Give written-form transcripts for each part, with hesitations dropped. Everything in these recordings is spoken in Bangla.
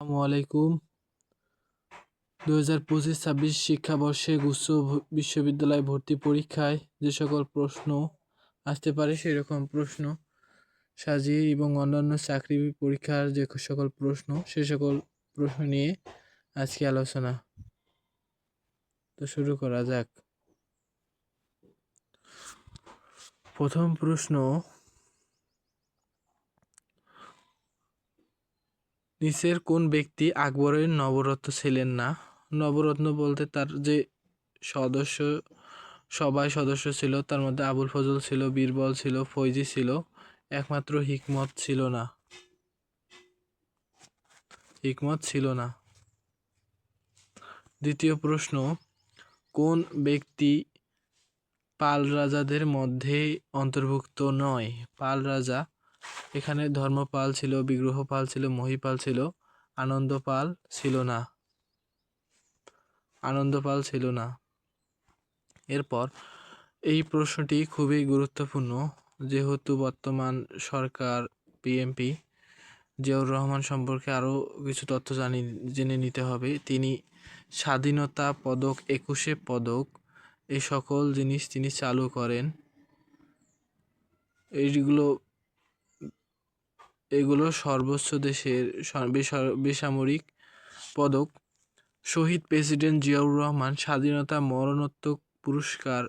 আসসালামু আলাইকুম। 2025-26 শিক্ষাবর্ষে গুচ্ছ বিশ্ববিদ্যালয় ভর্তি পরীক্ষায় যে সকল প্রশ্ন আসতে পারে সেরকম প্রশ্ন সাজিয়ে এবং অন্যান্য চাকরি পরীক্ষার যে সকল প্রশ্ন সে সকল প্রশ্ন নিয়ে আজকে আলোচনা। তো শুরু করা যাক। প্রথম প্রশ্ন, নিচের কোন ব্যক্তি আকবরের নবরত্ন ছিলেন না? নবরত্ন বলতে তার যে সবাই সদস্য ছিল তার মধ্যে আবুল ফজল ছিল, বীরবল ছিল, ফৈজি ছিল, একমাত্র হিকমত ছিল না। দ্বিতীয় প্রশ্ন, কোন ব্যক্তি পাল রাজাদের মধ্যে অন্তর্ভুক্ত নয়? পাল রাজা, এখানে ধর্মপাল ছিল, বিগ্রহপাল ছিল, মহিপাল ছিল, আনন্দপাল ছিল না। এরপর এই প্রশ্নটি খুবই গুরুত্বপূর্ণ, যেহেতু বর্তমান সরকার বিএনপি জিয়াউর রহমান সম্পর্কে আরও কিছু তথ্য জেনে নিতে হবে। তিনি স্বাধীনতা পদক, 21 পদক, এই সকল জিনিস তিনি চালু করেন। এগুলো সর্বোচ্চ দেশের বেসামরিক পদক। শহীদ প্রেসিডেন্ট জিয়াউর রহমান স্বাধীনতা মরণোত্তর পুরস্কার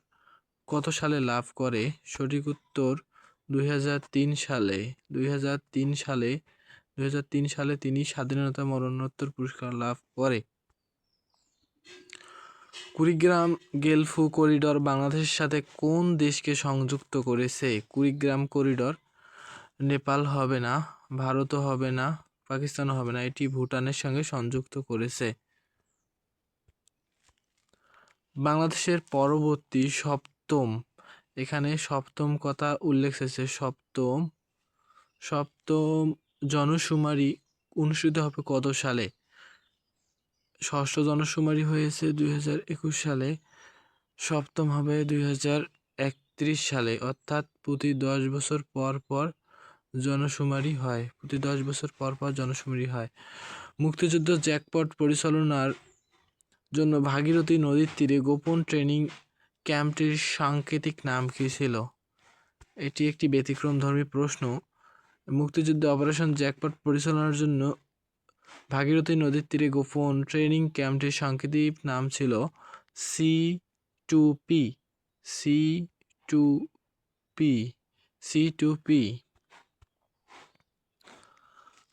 কত সালে লাভ করে? সঠিক উত্তর 2003 সালে। 2003 সালে তিনি স্বাধীনতা মরণোত্তর পুরস্কার লাভ করে। কুড়িগ্রাম গেলফু করিডর বাংলাদেশের সাথে কোন দেশকে সংযুক্ত করেছে? কুড়িগ্রাম করিডর নেপাল হবে না, ভারতও হবে না, পাকিস্তানও হবে না, এটি ভুটানের সঙ্গে সংযুক্ত করেছে। বাংলাদেশের পরবর্তী সপ্তম, এখানে সপ্তম কথা উল্লেখ আছে, সপ্তম জনশুমারি অনুষ্ঠিত হবে কত সালে? ষষ্ঠ জনশুমারি হয়েছে 2021 সালে, সপ্তম হবে 2031 সালে, অর্থাৎ প্রতি 10 বছর পর পর জনশুমারি হয়। মুক্তিযুদ্ধ জ্যাকপট পরিচালনার জন্য ভাগীরথী নদীর তীরে গোপন ট্রেনিং ক্যাম্পটির সাংকেতিক নাম কী ছিল? এটি একটি ব্যতিক্রমধর্মী প্রশ্ন। মুক্তিযুদ্ধে অপারেশন জ্যাকপট পরিচালনার জন্য ভাগীরথী নদীর তীরে গোপন ট্রেনিং ক্যাম্পটির সাংকেতিক নাম ছিল C2P।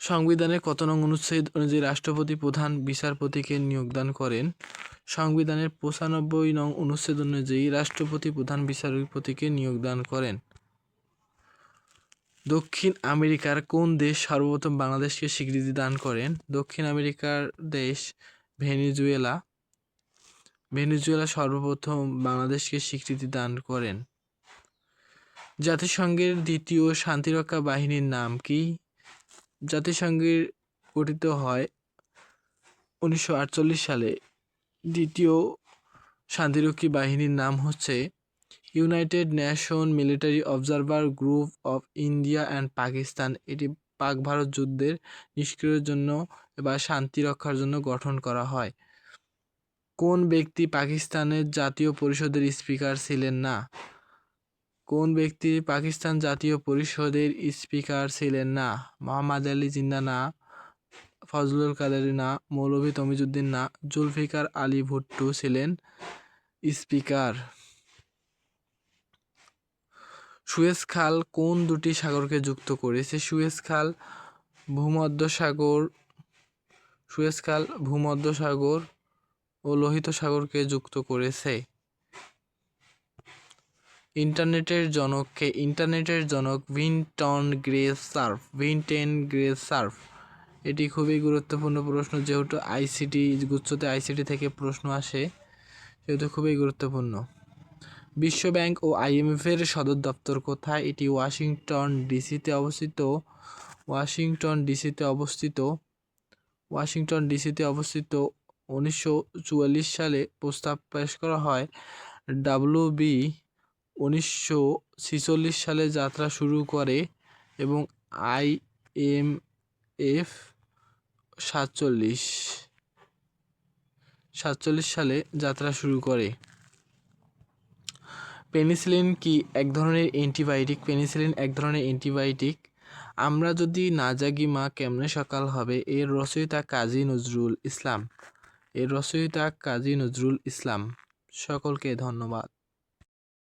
সংবিধানের কত নং অনুচ্ছেদ অনুযায়ী রাষ্ট্রপতি প্রধান বিচারপতিকে নিয়োগদান করেন? সংবিধানের 95 নং অনুচ্ছেদ অনুযায়ী রাষ্ট্রপতি প্রধান বিচারপতিকে নিয়োগদান করেন। দক্ষিণ আমেরিকার কোন দেশ সর্বপ্রথম বাংলাদেশকে স্বীকৃতি দান করেন? দক্ষিণ আমেরিকার দেশ ভেনেজুয়েলা সর্বপ্রথম বাংলাদেশকে স্বীকৃতি দান করেন। জাতিসংঘের দ্বিতীয় শান্তিরক্ষা বাহিনীর নাম কি? জাতিসংঘের গঠিত হয় 1948 সালে। দ্বিতীয় শান্তিরক্ষী বাহিনীর নাম হচ্ছে United nation military observer group of India and Pakistan. এটি পাক ভারত যুদ্ধের নিষ্ক্রিয়ের জন্য বা শান্তি রক্ষার জন্য গঠন করা হয়। কোন ব্যক্তি পাকিস্তানের জাতীয় পরিষদের স্পিকার ছিলেন না? কোন ব্যক্তি পাকিস্তান জাতীয় পরিষদের স্পিকার ছিলেন না? মোহাম্মদ আলী জিন্নাহ না, ফজলুল কাদের না, মৌলভী তমিজউদ্দিন না, জুলফিকার আলী ভুট্টো ছিলেন স্পিকার। সুয়েজ খাল কোন দুটি সাগরকে যুক্ত করেছে? সুয়েজ খাল ভূমধ্যসাগর ও লোহিত সাগরকে যুক্ত করেছে। ইন্টারনেটের জনক কে? ইন্টারনেটের জনক ভিনটন গ্রে সার্ফ। এটি খুবই গুরুত্বপূর্ণ প্রশ্ন, যেহেতু গুচ্ছতে আইসিটি থেকে প্রশ্ন আসে, সেহেতু খুবই গুরুত্বপূর্ণ। বিশ্ব ব্যাংক ও IMF এর সদর দপ্তর কোথায়? এটি ওয়াশিংটন ডিসিতে অবস্থিত। 1944 সালে প্রস্তাব পেশ করা হয়। WB 1946 সালে যাত্রা শুরু করে এবং IMF সাতচল্লিশ সালে যাত্রা শুরু করে। পেনিসিলিন কি এক ধরনের অ্যান্টিবায়োটিক? পেনিসিলিন এক ধরনের অ্যান্টিবায়োটিক। আমরা যদি না জাগি মা কেমনে সকাল হবে, এর রচয়িতা কাজী নজরুল ইসলাম। সকলকে ধন্যবাদ।